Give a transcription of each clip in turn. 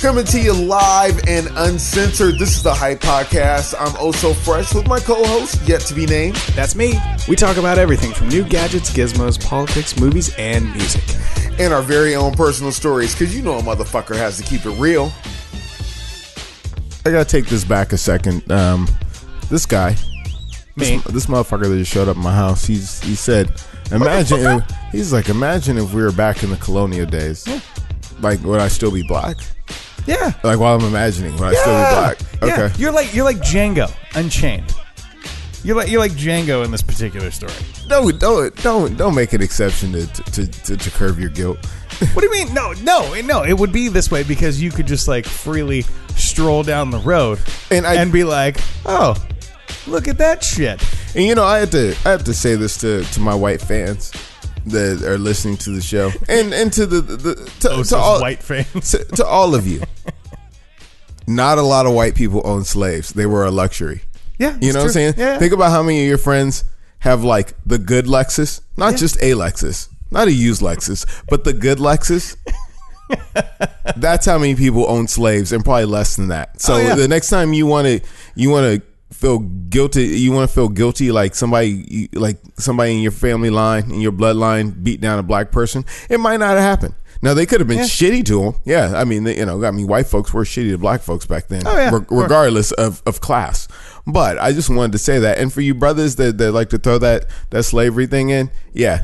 Coming to you live and uncensored. This is the Hype Podcast. I'm oh so fresh with my co-host, yet to be named. That's me. We talk about everything from new gadgets, gizmos, politics, movies, and music. And our very own personal stories, because you know a motherfucker has to keep it real. I gotta take this back a second. This guy, this motherfucker that just showed up at my house, he said, imagine if we were back in the colonial days. Yeah. Like, would I still be black? Yeah. Like, while I'm imagining, would I still be black? Yeah. Okay. You're like Django Unchained. You're like Django in this particular story. No, don't make an exception to curb your guilt. What do you mean? No. It would be this way because you could just like freely stroll down the road and be like, oh, look at that shit. And you know, I have to say this to my white fans that are listening to the show, and to all white fans, to all of you. Not a lot of white people own slaves. They were a luxury. Yeah, you know what I'm saying? Yeah. Think about how many of your friends have like the good Lexus, not just a Lexus, not a used Lexus, but the good Lexus. That's how many people own slaves, and probably less than that. So the next time you want to feel guilty, like somebody in your family line, in your bloodline, beat down a black person, it might not have happened. Now, they could have been shitty to them. Yeah, I mean, white folks were shitty to black folks back then, regardless of class. But I just wanted to say that. And for you brothers that like to throw that slavery thing in,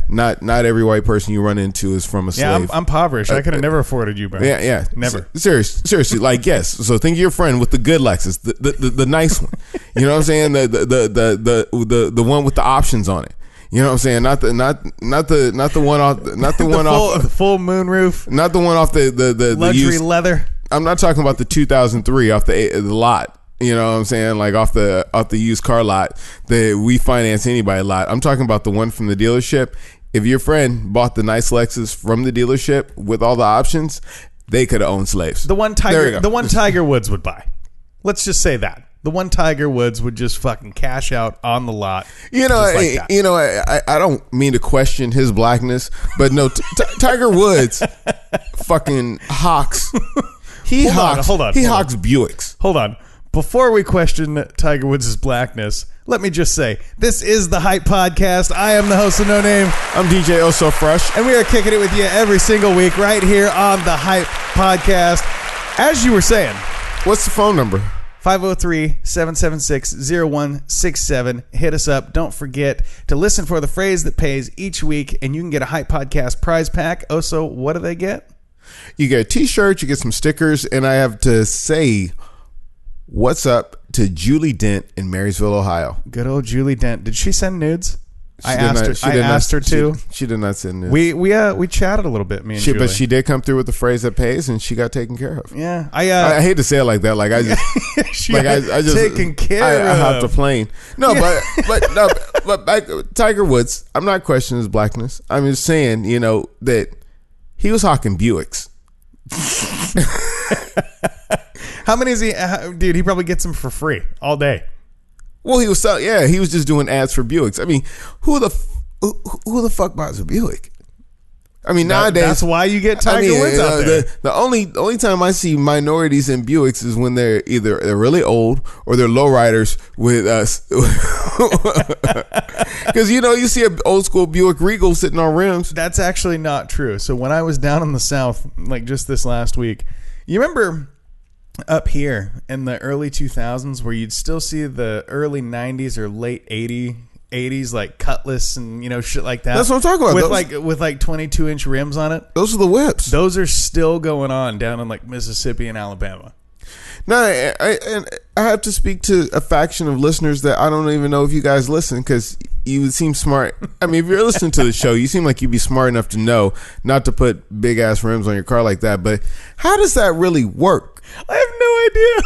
not every white person you run into is from a slave. Yeah, I'm impoverished. I could have never afforded you, bro. Yeah. Never. Seriously, like, yes. So think of your friend with the good Lexus, the nice one. You know what I'm saying? The one with the options on it. You know what I'm saying? Not the one off the full moon roof. Not the one off the luxury used leather. I'm not talking about the 2003 off the lot. You know what I'm saying? Like off the used car lot that we finance anybody lot. I'm talking about the one from the dealership. If your friend bought the nice Lexus from the dealership with all the options, they could have owned slaves. The one Tiger Woods would buy. Let's just say that. The one Tiger Woods would just fucking cash out on the lot. You know, I don't mean to question his blackness, but no, Tiger Woods fucking hawks. Hold on. He hawks Buicks. Hold on. Before we question Tiger Woods' blackness, let me just say, this is the Hype Podcast. I am the host of No Name. I'm DJ Oh So Fresh. And we are kicking it with you every single week right here on the Hype Podcast. As you were saying. What's the phone number? 503-776-0167. Hit us up. Don't forget to listen for the phrase that pays each week, and you can get a Hype Podcast prize pack. Oh, so what do they get? You get a t-shirt, you get some stickers, and I have to say, what's up to Julie Dent in Marysville, Ohio. Good old Julie Dent. Did she send nudes? I asked her to. She did not send nudes. We chatted a little bit, me and Julie. But she did come through with the phrase that pays, and she got taken care of. Yeah, I hate to say it like that. Like I just, I just taken care of. I hopped the plane. No, but Tiger Woods. I'm not questioning his blackness. I'm just saying, that he was hawking Buicks. How many is he? Dude, he probably gets them for free all day. Well, he was just doing ads for Buicks. I mean, who the fuck buys a Buick? I mean, nowadays that's why you get Tiger Woods out there. The only time I see minorities in Buicks is when they're really old or they're lowriders with us. Because you see an old school Buick Regal sitting on rims. That's actually not true. So when I was down in the South, like just this last week, you remember up here in the early 2000s where you'd still see the early 90s or late 80s like Cutlass and shit like that. That's what I'm talking about. With 22-inch rims on it. Those are the whips. Those are still going on down in like Mississippi and Alabama. No, I have to speak to a faction of listeners that I don't even know if you guys listen, because you would seem smart. I mean, if you're listening to the show, you seem like you'd be smart enough to know not to put big ass rims on your car like that. But how does that really work? I have no idea.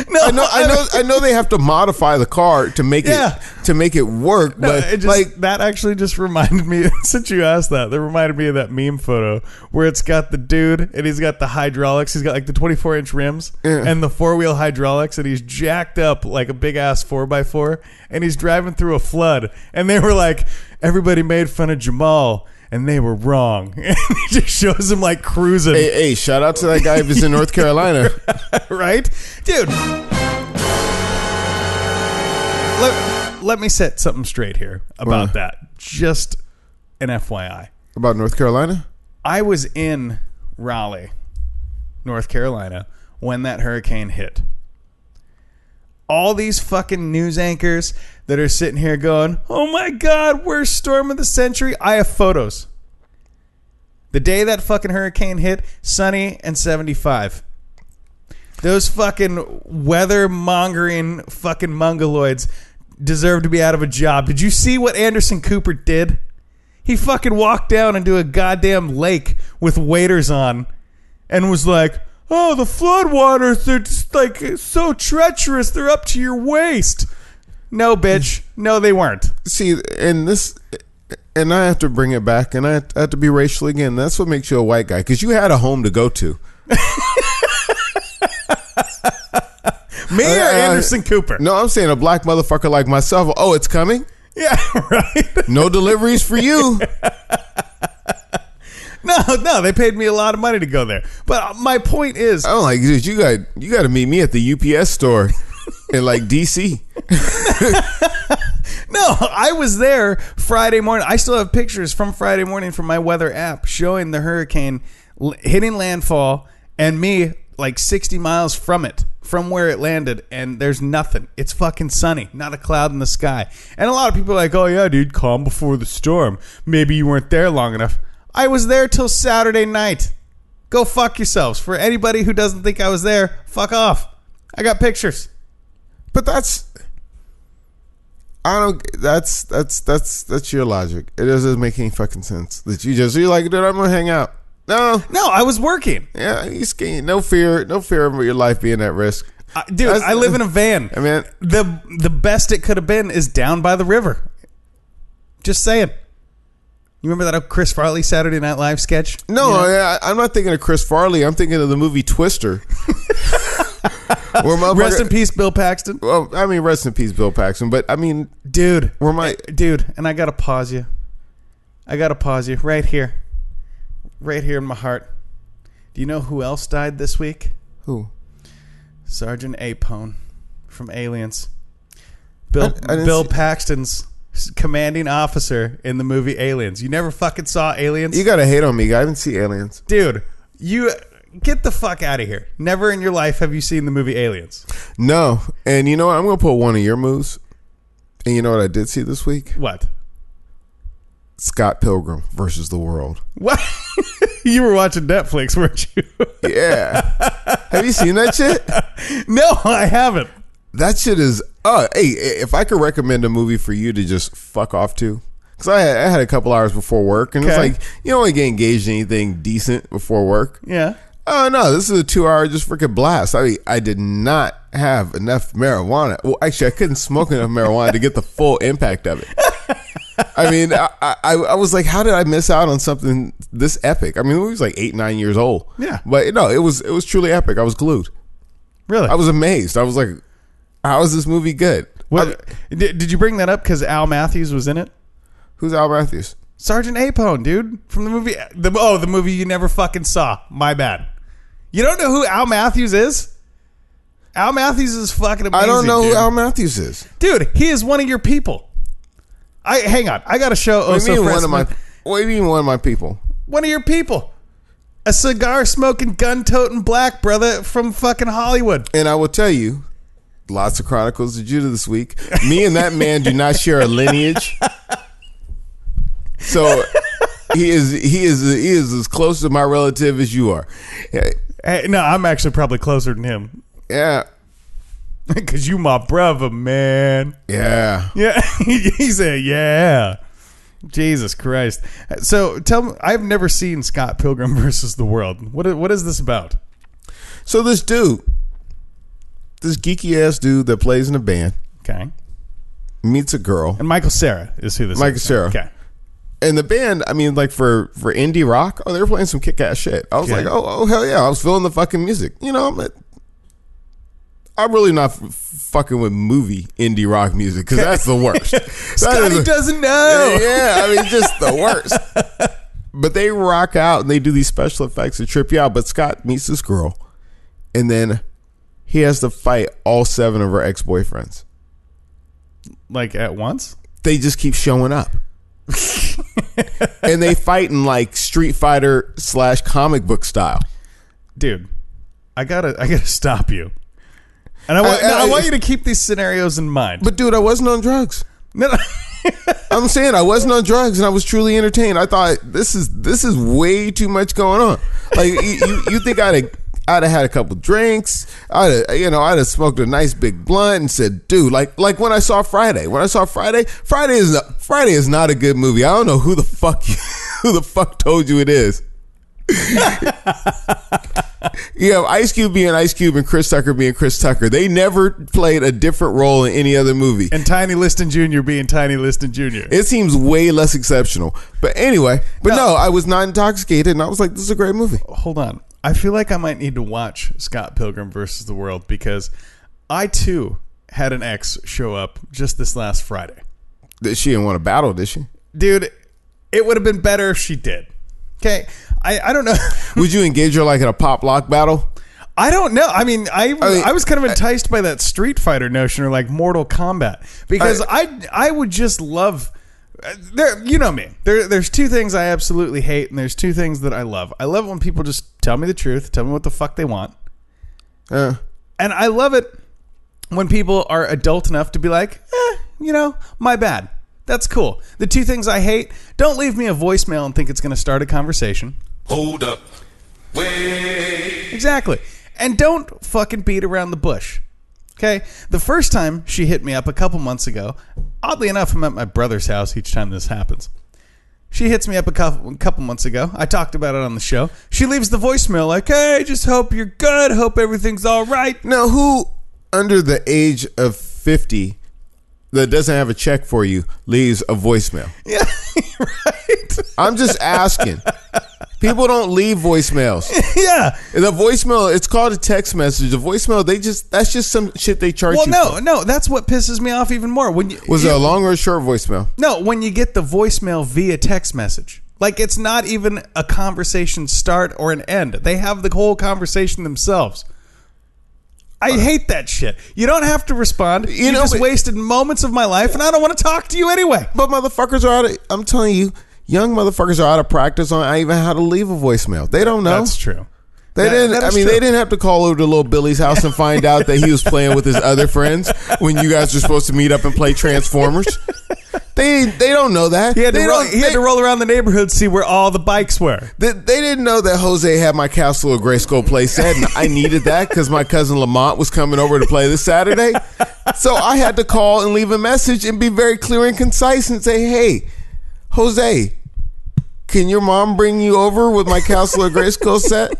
No, I know they have to modify the car to make it work. No, but that actually just reminded me. Since you asked that reminded me of that meme photo where it's got the dude and he's got the hydraulics. He's got like the 24-inch rims and the 4-wheel hydraulics, and he's jacked up like a big ass 4x4, and he's driving through a flood. And they were like, everybody made fun of Jamal. and they were wrong. And he just shows him like cruising. Hey, shout out to that guy if he's in North Carolina. Right? Dude. Let me set something straight here about that. Just an FYI. About North Carolina? I was in Raleigh, North Carolina, when that hurricane hit. All these fucking news anchors that are sitting here going, oh my God, worst storm of the century. I have photos. The day that fucking hurricane hit, sunny and 75. Those fucking weather mongering fucking mongoloids deserve to be out of a job. Did you see what Anderson Cooper did? He fucking walked down into a goddamn lake with waders on and was like, oh, the floodwaters, they're just like so treacherous. They're up to your waist. No, bitch. No, they weren't. See, and I have to bring it back, and I have to be racial again. That's what makes you a white guy, because you had a home to go to. Me or Anderson Cooper? No, I'm saying a black motherfucker like myself. Oh, it's coming? Yeah, right. No deliveries for you. No, they paid me a lot of money to go there. But my point is, I'm like, dude, you got to meet me at the UPS store in like DC. No, I was there Friday morning. I still have pictures from Friday morning from my weather app showing the hurricane hitting landfall and me like 60 miles from it, from where it landed, and there's nothing. It's fucking sunny, not a cloud in the sky. And a lot of people are like, oh yeah, dude, calm before the storm. Maybe you weren't there long enough. I was there till Saturday night. Go fuck yourselves. For anybody who doesn't think I was there, fuck off. I got pictures. But that's your logic. It doesn't make any fucking sense that you're like, dude, I'm gonna hang out. No, I was working. Yeah, you skiing. No fear of your life being at risk. Dude, I live in a van. I mean, the best it could have been is down by the river. Just saying. You remember that Chris Farley Saturday Night Live sketch? No, I'm not thinking of Chris Farley. I'm thinking of the movie Twister. Rest in peace, Bill Paxton. Well, I mean, rest in peace, Bill Paxton. But I mean, dude, and I gotta pause you. Right here in my heart. Do you know who else died this week? Who? Sergeant Apone from Aliens. Bill Paxton's commanding officer in the movie Aliens. You never fucking saw Aliens? You gotta hate on me. I didn't see Aliens. Dude, you get the fuck out of here. Never in your life have you seen the movie Aliens. No. And you know what? I'm gonna pull one of your moves. And you know what I did see this week? What? Scott Pilgrim versus the World. What? You were watching Netflix, weren't you? Yeah. Have you seen that shit? No, I haven't. That shit is... hey, if I could recommend a movie for you to just fuck off to... Because I had a couple hours before work, and it's like, you don't want to get engaged in anything decent before work. Yeah. Oh, no, this is a 2-hour just freaking blast. I mean, I did not have enough marijuana. Well, actually, I couldn't smoke enough marijuana to get the full impact of it. I mean, I was like, how did I miss out on something this epic? I mean, the movie was like 8-9 years old. Yeah. But no, it was truly epic. I was glued. Really? I was amazed. I was like, how is this movie good? Did you bring that up because Al Matthews was in it? Who's Al Matthews? Sergeant Apone, dude. From the movie. The movie you never fucking saw. My bad. You don't know who Al Matthews is? Al Matthews is fucking amazing. I don't know who Al Matthews is. Dude, he is one of your people. Hang on. I got to show What do you mean one of my people? One of your people. A cigar smoking, gun toting black brother from fucking Hollywood. And I will tell you, lots of Chronicles of Judah this week. Me and that man do not share a lineage. So he is as close to my relative as you are. Hey, no, I'm actually probably closer than him. Yeah. Because you my brother, man. Yeah. Yeah. He said, yeah. Jesus Christ. So tell me, I've never seen Scott Pilgrim versus the World. What is this about? So this geeky ass dude that plays in a band, okay, meets a girl. And Michael Cera is who this is. Michael Cera. Okay. And the band, I mean, like for indie rock, they were playing some kick ass shit. I was like, oh hell yeah, I was feeling the fucking music. You know, I'm really not fucking with movie indie rock music because that's the worst. Scotty doesn't know. Yeah, I mean, just the worst. But they rock out and they do these special effects to trip you out. But Scott meets this girl, and then he has to fight all 7 of her ex-boyfriends. Like at once? They just keep showing up. And they fight in like Street Fighter / comic book style. Dude, I gotta stop you. And I want you to keep these scenarios in mind. But dude, I wasn't on drugs. No. I'm saying I wasn't on drugs and I was truly entertained. I thought this is way too much going on. Like you think I'd have had a couple drinks. I'd have smoked a nice big blunt and said, dude, like when I saw Friday. When I saw Friday is not a good movie. I don't know who the fuck told you it is. You have Ice Cube being Ice Cube and Chris Tucker being Chris Tucker. They never played a different role in any other movie. And Tiny Liston Jr. being Tiny Liston Jr. It seems way less exceptional. But anyway, no, I was not intoxicated and I was like, this is a great movie. Hold on. I feel like I might need to watch Scott Pilgrim versus the World because I too had an ex show up just this last Friday. She didn't want to battle, did she? Dude, it would have been better if she did. Okay, I don't know. Would you engage her like in a pop lock battle? I don't know. I mean, I was kind of enticed by that Street Fighter notion or like Mortal Kombat because I would just love. You know me. There's 2 things I absolutely hate, and there's 2 things that I love. I love when people just tell me the truth, tell me what the fuck they want, and I love it when people are adult enough to be like, my bad. That's cool. The 2 things I hate, don't leave me a voicemail and think it's going to start a conversation. Hold up. Wait. Exactly. And don't fucking beat around the bush. Okay? The first time she hit me up a couple months ago, oddly enough, I'm at my brother's house each time this happens. She hits me up a couple months ago. I talked about it on the show. She leaves the voicemail like, hey, just hope you're good. Hope everything's all right. Now, who under the age of 50 that doesn't have a check for you leaves a voicemail? Yeah, right. I'm just asking. People don't leave voicemails. Yeah. The voicemail, it's called a text message. The voicemail, that's just some shit they charge you for. No, that's what pisses me off even more. Was it a long or a short voicemail? No, when you get the voicemail via text message. Like, it's not even a conversation start or an end. They have the whole conversation themselves. I hate that shit. You don't have to respond. You just wasted moments of my life, and I don't want to talk to you anyway. But motherfuckers are I'm telling you, young motherfuckers are out of practice on even how to leave a voicemail. They don't know. That's true. They didn't have to call over to little Billy's house and find out that he was playing with his other friends when you guys were supposed to meet up and play Transformers. They don't know that. He had to roll around the neighborhood to see where all the bikes were. They didn't know that Jose had my Castle of Grayskull playset, and I needed that because my cousin Lamont was coming over to play this Saturday. So I had to call and leave a message and be very clear and concise and say, hey, Jose, can your mom bring you over with my Castle of Grayskull set?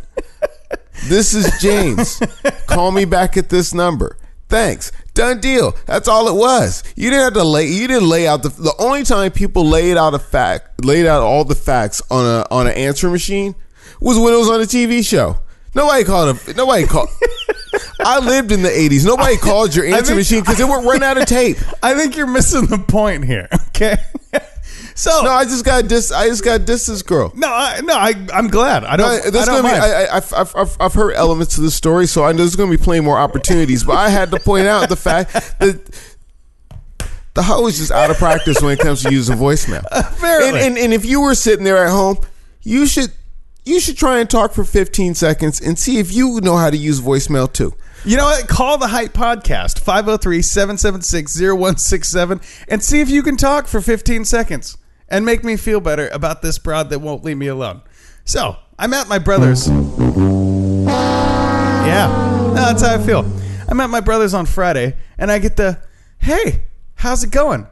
This is James. Call me back at this number. Thanks. Done deal. That's all it was. You didn't have to lay out the only time people laid out all the facts on an answer machine was when it was on a TV show. Nobody called. I lived in the 80s. Nobody called your answer machine because it would run out of tape. I think you're missing the point here. Okay. So no, I just got this girl. I'm glad. I've heard elements to the story, so I know there's going to be plenty more opportunities. But I had to point out the fact that the hoe is just out of practice when it comes to using voicemail. And if you were sitting there at home, you should try and talk for 15 seconds and see if you know how to use voicemail too. You know what? Call the Hype Podcast, 503-776-0167, and see if you can talk for 15 seconds and make me feel better about this broad that won't leave me alone. So, I'm at my brother's. Yeah, that's how I feel. I'm at my brother's on Friday, and I get the, hey, how's it going?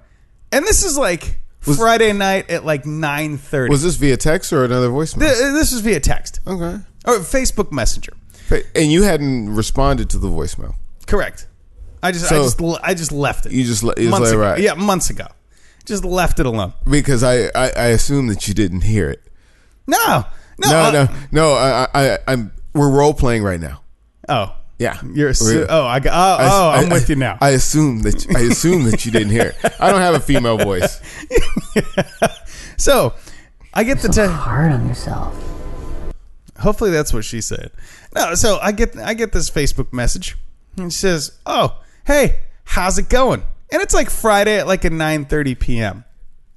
And this is like Friday night at like 9:30. Was this via text or another voicemail? This was via text. Okay. Or Facebook Messenger. And you hadn't responded to the voicemail. Correct. I just left it. You just let it ride. Yeah, months ago. Just left it alone. Because I assume that you didn't hear it. No. We're role playing right now. Oh. Yeah. I'm with you now. I assume that you didn't hear it. I don't have a female voice. So, I get the hard on yourself. Hopefully that's what she said. No, so I get this Facebook message, and she says, "Oh, hey, how's it going?" And it's like Friday at like a 9:30 p.m.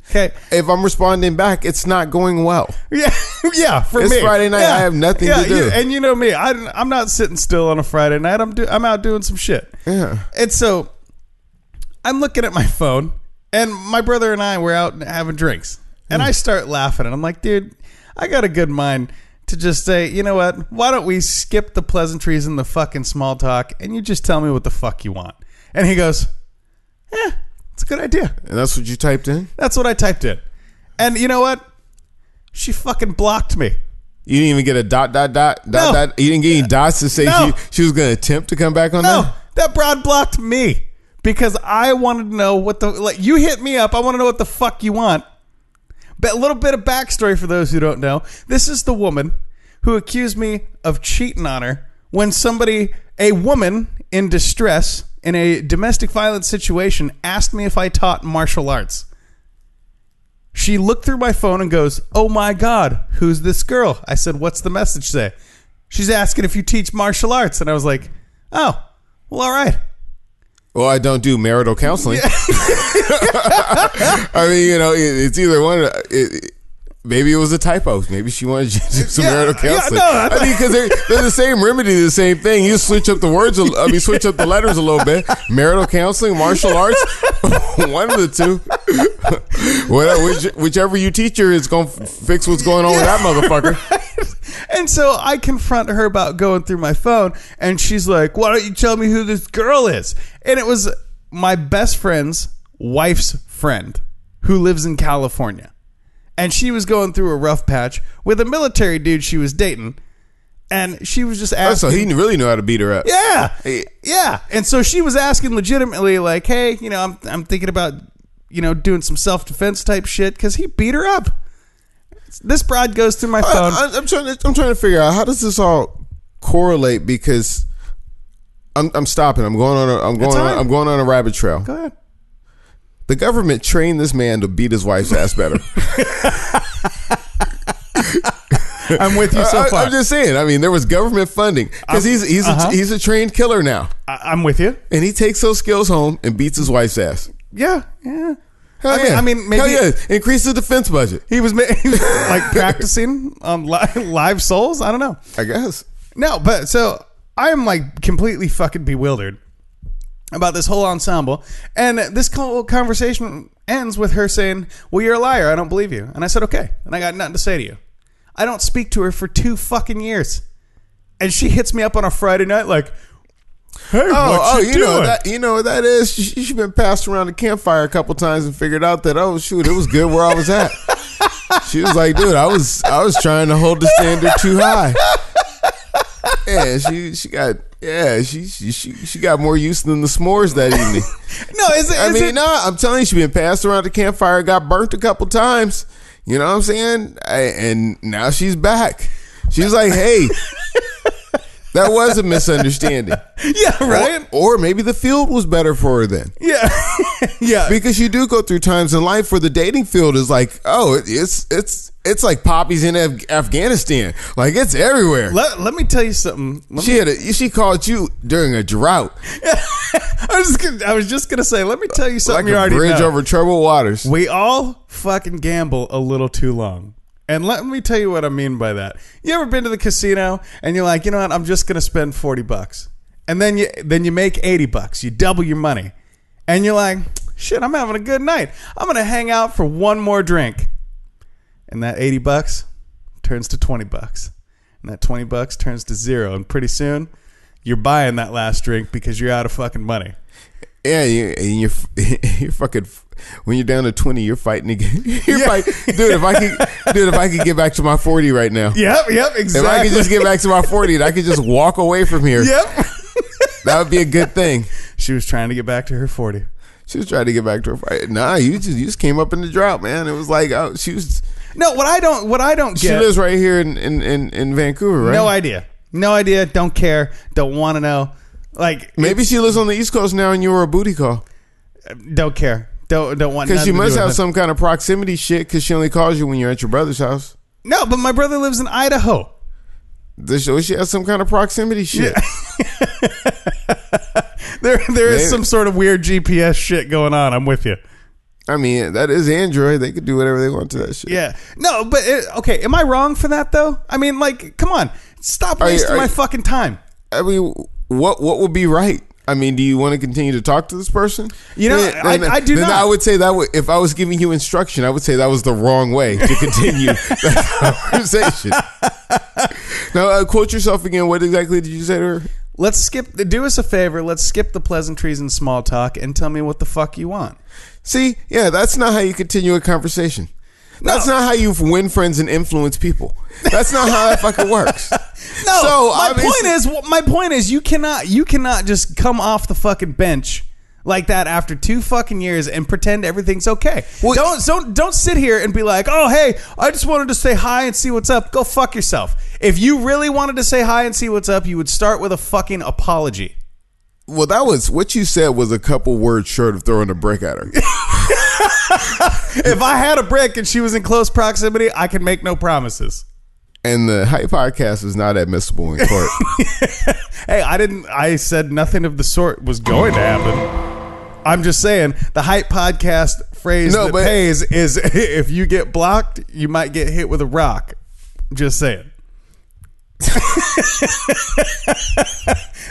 Okay, if I'm responding back, it's not going well. Yeah, yeah. For it's me, Friday night. yeah. I have nothing to do. And you know me, I'm not sitting still on a Friday night. I'm out doing some shit. Yeah. And so I'm looking at my phone, and my brother and I were out having drinks, and I start laughing, and I'm like, dude, I got a good mind to just say, you know what? Why don't we skip the pleasantries and the fucking small talk, and you just tell me what the fuck you want? And he goes, "Yeah, it's a good idea." And that's what you typed in? That's what I typed in. And you know what? She fucking blocked me. You didn't even get a dot. No. You didn't get any dots to say No. she was going to attempt to come back on No, that? that broad blocked me because I wanted to know what the, like, you hit me up. I want to know what the fuck you want. But a little bit of backstory for those who don't know. This is the woman who accused me of cheating on her when a woman in distress in a domestic violence situation asked me if I taught martial arts. She looked through my phone and goes, "Oh my God, who's this girl?" I said, "What's the message say?" She's asking if you teach martial arts. And I was like, "Oh, well, all right." Well, I don't do marital counseling. Yeah. I mean, you know, it's either one. Maybe it was a typo. Maybe she wanted you to do some marital counseling. I mean, because they're the same remedy, the same thing. You switch up the words. Switch up the letters a little bit. Marital counseling, martial arts, one of the two. Whichever you teach her is going to fix what's going on with that motherfucker. Right? And so I confront her about going through my phone, and she's like, "Why don't you tell me who this girl is?" And it was my best friend's wife's friend who lives in California. And she was going through a rough patch with a military dude she was dating. And she was just asking. Oh, so he really knew how to beat her up. Yeah. Yeah. And so she was asking legitimately, like, "Hey, you know, I'm thinking about, you know, doing some self-defense type shit," because he beat her up. This broad goes through my phone. I'm trying to figure out, how does this all correlate? Because I'm stopping. I'm going on a rabbit trail. Go ahead. The government trained this man to beat his wife's ass better. I'm with you so far. I'm just saying. I mean, there was government funding because he's a trained killer now. I'm with you. And he takes those skills home and beats his wife's ass. Yeah, yeah. I mean, maybe increase the defense budget. He was like practicing on live souls. I don't know. I guess. No, but so I am like completely fucking bewildered about this whole ensemble. And this whole conversation ends with her saying, "Well, you're a liar. I don't believe you." And I said, "Okay." And I got nothing to say to you. I don't speak to her for 2 fucking years. And she hits me up on a Friday night like, "Hey, what you doing?" You know what that is? She's been passed around the campfire a couple times and figured out that, oh shoot, it was good where I was at. She was like, "Dude, I was trying to hold the standard too high." Yeah, she got more use than the s'mores that evening. No, I'm telling you, she been passed around the campfire, got burnt a couple times. You know what I'm saying? And now she's back. She's like, "Hey, that was a misunderstanding." Yeah, right. Or maybe the field was better for her then. Yeah, yeah. Because you do go through times in life where the dating field is like, oh, it's like poppies in Afghanistan. Like, it's everywhere. Let me tell you something. She called you during a drought. I was just gonna say, let me tell you something. Like you already know. bridge over troubled waters. We all fucking gamble a little too long. And let me tell you what I mean by that. You ever been to the casino and you're like, you know what, I'm just gonna spend $40, and then you make $80. You double your money, and you're like, shit, I'm having a good night. I'm gonna hang out for one more drink, and that $80 turns to $20, and that $20 turns to $0, and pretty soon you're buying that last drink because you're out of fucking money. Yeah, you're fucking. When you're down to 20, you're fighting again. Dude, if I could get back to my 40 right now. Yep, exactly. If I could just get back to my 40, and I could just walk away from here. Yep. That would be a good thing. She was trying to get back to her 40. She was trying to get back to her 40. Nah, you just came up in the drought, man. It was like, oh, she was. No, what I don't get. She lives right here in Vancouver, right? No idea. Don't care. Don't want to know. Like, maybe she lives on the East Coast now, and you were a booty call. Don't care. Don't want Because nothing you to must do with have it. some kind of proximity shit because she only calls you when you're at your brother's house. No, but my brother lives in Idaho. So she has some kind of proximity shit. There is some sort of weird GPS shit going on. I'm with you. I mean, that is Android. They could do whatever they want to that shit. Yeah. No, but okay. Am I wrong for that though? I mean, like, come on, stop wasting my fucking time. I mean, what would be right? I mean, do you want to continue to talk to this person? You know, I do not. I would say that if I was giving you instruction, I would say that was the wrong way to continue that conversation. Now, quote yourself again. What exactly did you say to her? Let's skip. Do us a favor. Let's skip the pleasantries and small talk and tell me what the fuck you want. See, yeah, that's not how you continue a conversation. That's not how you win friends and influence people. That's not how that fucking works. No, So, my point is you cannot just come off the fucking bench like that after 2 fucking years and pretend everything's okay. Well, Don't sit here and be like, "Oh, hey, I just wanted to say hi and see what's up." Go fuck yourself. If you really wanted to say hi and see what's up, you would start with a fucking apology. Well, that was what you said was a couple words short of throwing a brick at her. If I had a brick and she was in close proximity, I can make no promises. And the Hype podcast is not admissible in court. Hey, I said nothing of the sort was going to happen. I'm just saying the Hype podcast phrase pays is if you get blocked, you might get hit with a rock. Just saying.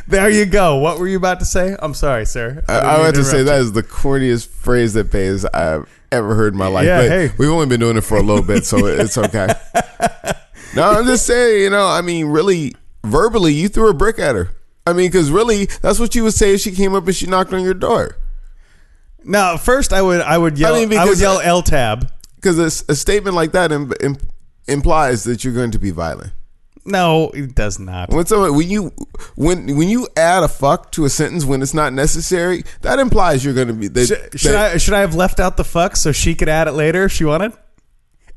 There you go. What were you about to say? I'm sorry, sir. I want to say that is the corniest phrase that pays I've ever heard in my life. Yeah, but hey. we've only been doing it for a little bit, so it's okay. No, I'm just saying, I mean, really, verbally, you threw a brick at her. I mean, because really, that's what you would say if she came up and she knocked on your door. No, first I would yell. I would yell L tab. Because a statement like that implies that you're going to be violent. No, it does not. When you add a fuck to a sentence when it's not necessary, that implies you're going to be. Should I have left out the fuck so she could add it later if she wanted?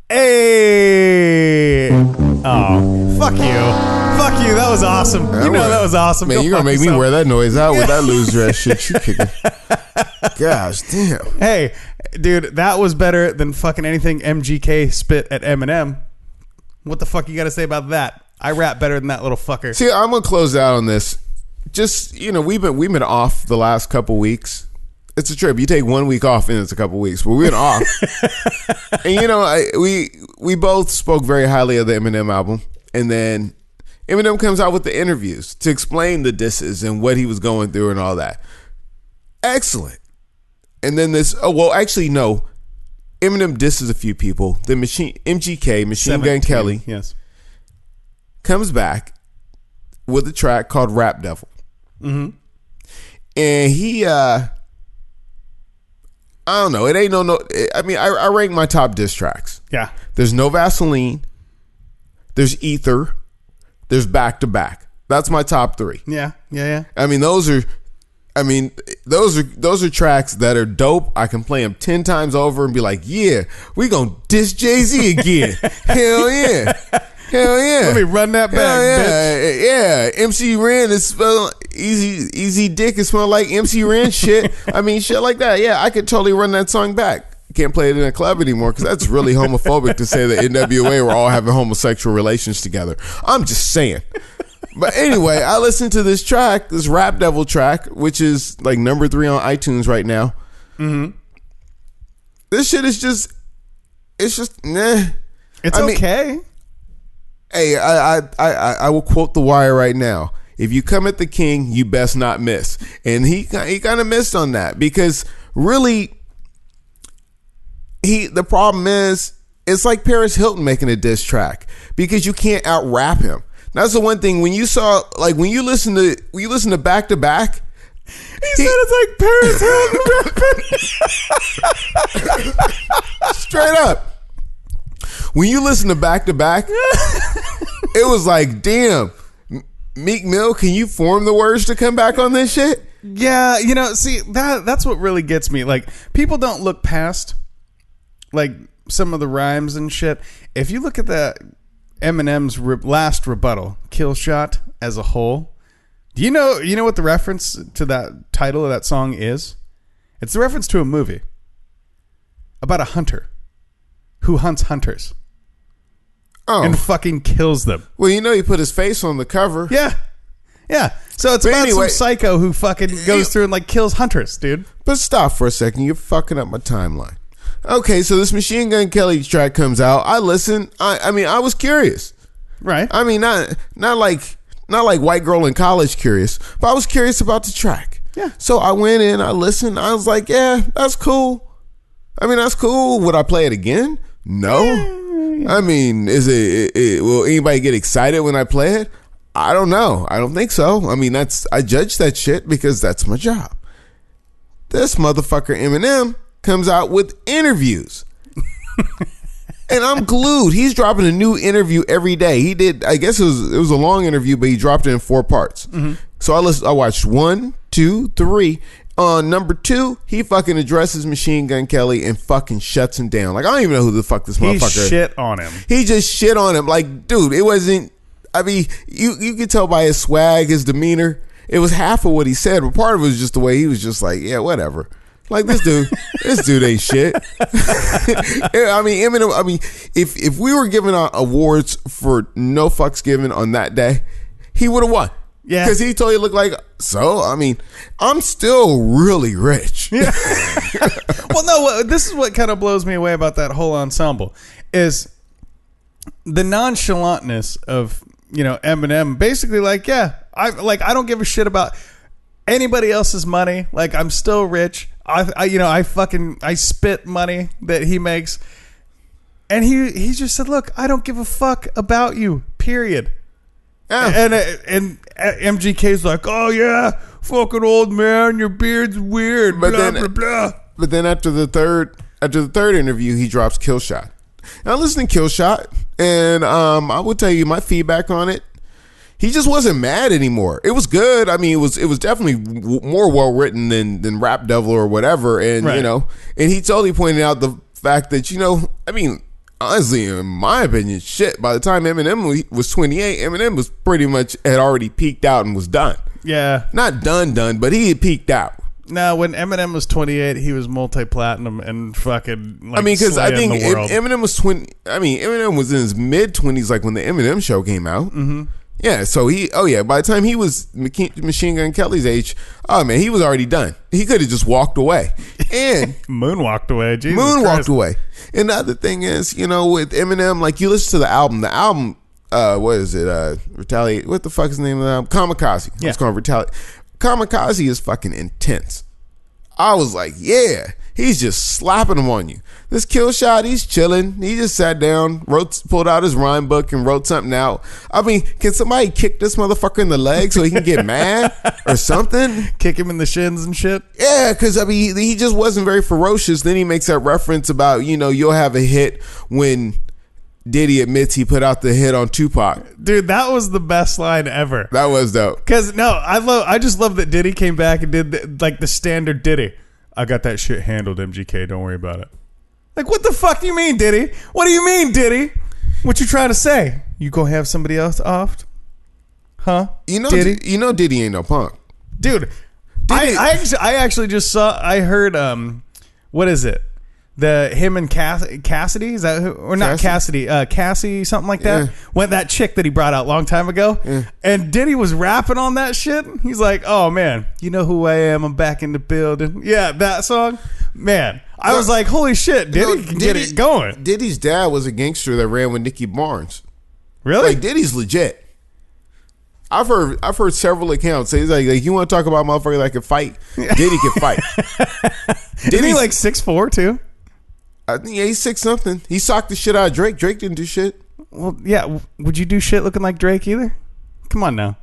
Hey! Oh, fuck you! Fuck you! That was awesome. That was awesome. Man, you're gonna make me wear that noise out with that loser ass shit you kicking. Gosh damn. Hey, dude, that was better than fucking anything MGK spit at Eminem. What the fuck you got to say about that? I rap better than that little fucker. See, I'm gonna close out on this. Just we've been off the last couple weeks. It's a trip. You take 1 week off and it's a couple weeks, but we've been off. And we both spoke very highly of the Eminem album, and then Eminem comes out with the interviews to explain the disses and what he was going through and all that. Excellent. And then Eminem disses a few people. The MGK, Machine Gun Kelly, yes, comes back with a track called Rap Devil. Mm-hmm. And he, I don't know. It ain't no. I mean, I rank my top diss tracks. Yeah. There's No Vaseline. There's Ether. There's Back to Back. That's my top 3. Yeah. I mean, those are tracks that are dope. I can play them 10 times over and be like, yeah, we gonna diss Jay-Z again. Hell yeah. Hell yeah. Let me run that back, bitch. Yeah. MC Ren is spelled easy dick is smell like MC Ren shit. I mean, shit like that. Yeah, I could totally run that song back. Can't play it in a club anymore because that's really homophobic to say that NWA were all having homosexual relations together. I'm just saying. But anyway, I listened to this track, this Rap Devil track, which is like number 3 on iTunes right now. Mm-hmm. This shit is just, nah. It's okay. Hey, I will quote The Wire right now. If you come at the king, you best not miss. And he kind of missed on that because really, the problem is it's like Paris Hilton making a diss track because you can't out rap him. That's the one thing when you listen to Back to Back. He said it's like Paris Hilton. Straight up. When you listen to Back to Back, it was like, damn, Meek Mill, can you form the words to come back on this shit? Yeah, see, that's what really gets me. Like, people don't look past like some of the rhymes and shit. If you look at the Eminem's last rebuttal, Kill Shot, as a whole, do you know what the reference to that title of that song is? It's the reference to a movie. about a hunter who hunts hunters Oh, and fucking kills them. well, he put his face on the cover. Yeah. Yeah. So it's But about anyway- some psycho who fucking goes through and like kills hunters, dude. But stop for a second. You're fucking up my timeline. Okay, so this Machine Gun Kelly track comes out. I listen. I mean, I was curious. Right. I mean, not like white girl in college curious, but I was curious about the track. Yeah. So I went in, I listened. I was like, yeah, that's cool. I mean, that's cool. Would I play it again? No. I mean, will anybody get excited when I play it? I don't know. I don't think so. I mean, I judge that shit because that's my job. This motherfucker Eminem comes out with interviews. And I'm glued. He's dropping a new interview every day. He did, I guess it was a long interview, but he dropped it in 4 parts. Mm-hmm. So I watched 1, 2, 3. On number 2, he fucking addresses Machine Gun Kelly and fucking shuts him down. Like, I don't even know who the fuck this motherfucker is. Shit on him. He just shit on him. Like, dude, it wasn't, I mean, you could tell by his swag, his demeanor. It was half of what he said, but part of it was just the way he was just like, yeah, whatever. Like, this dude ain't shit. I mean, Eminem, if we were giving out awards for no fucks given on that day, he would have won. Yeah. Because he totally looked like, so, I mean, I'm still really rich. Yeah. Well, no, this is what kind of blows me away about that whole ensemble is the nonchalantness of, Eminem basically like, yeah, I don't give a shit about anybody else's money. Like, I'm still rich. I spit money that he makes. And he just said, look, I don't give a fuck about you, period. Yeah. And MGK's like, oh yeah, fucking old man, your beard's weird, but blah, then, blah, blah. But then after the third interview, he drops Kill Shot. And I listened to Kill Shot, and I will tell you my feedback on it. He just wasn't mad anymore. It was good. I mean, it was definitely more well written than Rap Devil or whatever. And right. and he totally pointed out the fact that I mean, honestly, in my opinion, shit. By the time Eminem was 28, Eminem was pretty much had already peaked out and was done. Yeah, not done, but he had peaked out. Now, when Eminem was 28, he was multi-platinum and fucking. Like, because I think Eminem was 20. I mean, Eminem was in his mid-20s, like when the Eminem Show came out. Mm-hmm. Yeah, so by the time he was Machine Gun Kelly's age, oh man, he was already done. He could have just walked away. And moonwalked away. Jesus moonwalked Christ. away. And the other thing is, with Eminem, like you listen to the album, what is it? Retaliate. What the fuck is the name of the album? Kamikaze. Yeah. It's called Retaliate. Kamikaze is fucking intense. I was like, yeah, he's just slapping them on you. This Kill Shot, he's chilling. He just sat down, pulled out his rhyme book and wrote something out. I mean, can somebody kick this motherfucker in the leg so he can get mad or something? Kick him in the shins and shit? Yeah, because I mean, he just wasn't very ferocious. Then he makes that reference about, you'll have a hit when Diddy admits he put out the hit on Tupac. Dude, that was the best line ever. That was dope. Because, I just love that Diddy came back and did the standard Diddy. I got that shit handled, MGK. Don't worry about it. Like, what the fuck do you mean, Diddy? What do you mean, Diddy? What you trying to say? You gonna have somebody else off? Huh? Diddy? Diddy ain't no punk. Dude, I actually just I heard, what is it? Him and Cassidy, is that who, or not Cassidy, Cassie, something like that. Yeah. Went that chick that he brought out a long time ago. Yeah. And Diddy was rapping on that shit. He's like, oh man, you know who I am. I'm back in the building. Yeah, that song. Man, I was like, holy shit, Diddy can get it going. Diddy's dad was a gangster that ran with Nicky Barnes. Really? Like, Diddy's legit. I've heard several accounts. He's like you want to talk about motherfucker that can fight? Diddy can fight. Isn't he like 6'4" too? Yeah, he's 6 something. He socked the shit out of Drake. Drake didn't do shit. Well, yeah. Would you do shit looking like Drake either? Come on now.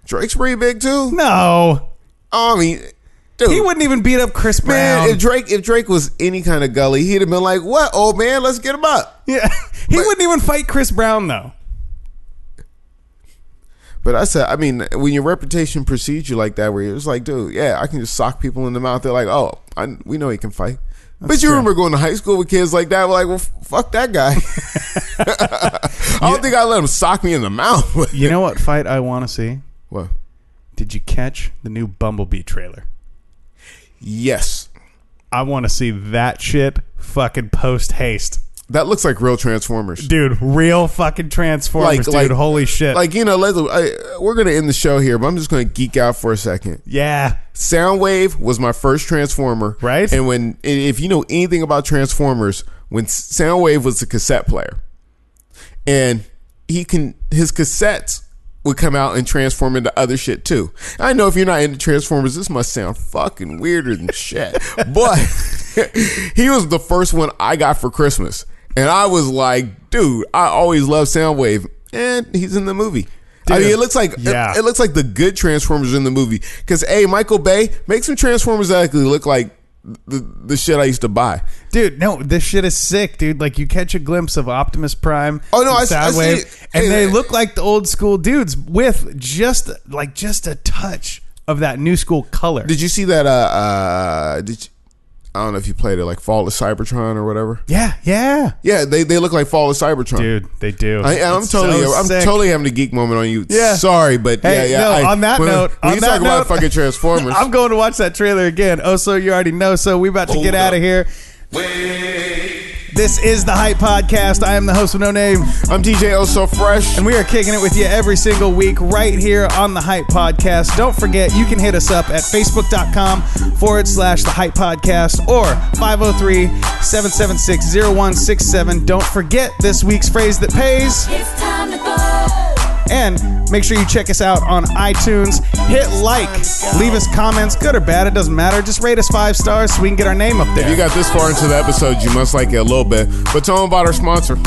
Drake's pretty big too. No. Oh, I mean, dude, he wouldn't even beat up Chris Brown. Man, if Drake was any kind of gully, he'd have been like, "What, old man? Let's get him up." Yeah, he wouldn't even fight Chris Brown though. But I said, I mean, when your reputation precedes you like that, where it's like, dude, yeah, I can just sock people in the mouth. They're like, oh, we know he can fight. But you remember going to high school with kids like that? We're like, well, fuck that guy. I don't think I let him sock me in the mouth. You know what fight I want to see? What? Did you catch the new Bumblebee trailer? Yes. I want to see that shit fucking post haste. That looks like real Transformers. Dude, real fucking Transformers, dude. Holy shit. Like, we're going to end the show here, but I'm just going to geek out for a second. Yeah. Soundwave was my first Transformer. Right. And if you know anything about Transformers, when Soundwave was a cassette player, and his cassettes would come out and transform into other shit too. I know if you're not into Transformers, this must sound fucking weirder than shit. But he was the first one I got for Christmas. And I was like, dude, I always loved Soundwave. And he's in the movie. Dude, I mean, it looks like it looks like the good Transformers in the movie. Because, Michael Bay, make some Transformers that actually look like the shit I used to buy. Dude, no, this shit is sick, dude. Like, you catch a glimpse of Optimus Prime. Oh, no, I see it. And they look like the old school dudes with just a touch of that new school color. Did you see that? I don't know if you played it, like Fall of Cybertron or whatever. Yeah. They look like Fall of Cybertron, dude. They do. I'm totally having a geek moment on you. Yeah, sorry, but on that note, when you talk about fucking Transformers, I'm going to watch that trailer again. Oh, so you already know. So we about to get out of here. This is the Hype Podcast. I am the host with no name. I'm DJ Oh So Fresh. And we are kicking it with you every single week right here on the Hype Podcast. Don't forget, you can hit us up at facebook.com/the Hype Podcast or 503-776-0167. Don't forget this week's phrase that pays. It's time to go. And make sure you check us out on iTunes. Hit like. Leave us comments, good or bad, it doesn't matter. Just rate us 5 stars so we can get our name up there. If you got this far into the episode, you must like it a little bit. But tell them about our sponsor.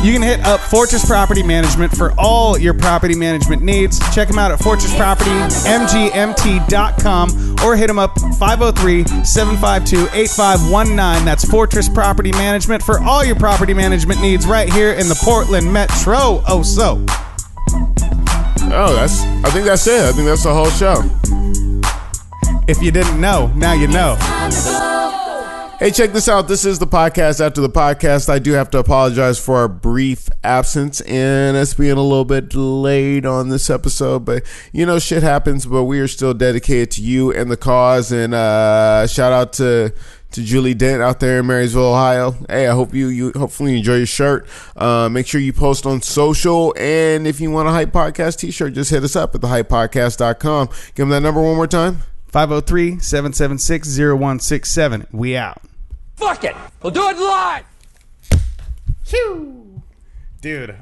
You can hit up Fortress Property Management for all your property management needs. Check them out at fortresspropertymgmt.com or hit them up 503-752-8519. That's Fortress Property Management for all your property management needs right here in the Portland Metro. Oh, so. I think that's it. I think that's the whole show. If you didn't know, now you know. Hey, check this out. This is the podcast after the podcast. I do have to apologize for our brief absence and us being a little bit delayed on this episode. But, shit happens, but we are still dedicated to you and the cause. And shout out to Julie Dent out there in Marysville, Ohio. Hey, I hope you hopefully enjoy your shirt. Make sure you post on social. And if you want a Hype Podcast t-shirt, just hit us up at thehypepodcast.com. Give them that number one more time. 503-776-0167. We out. Fuck it. We'll do it live. Dude,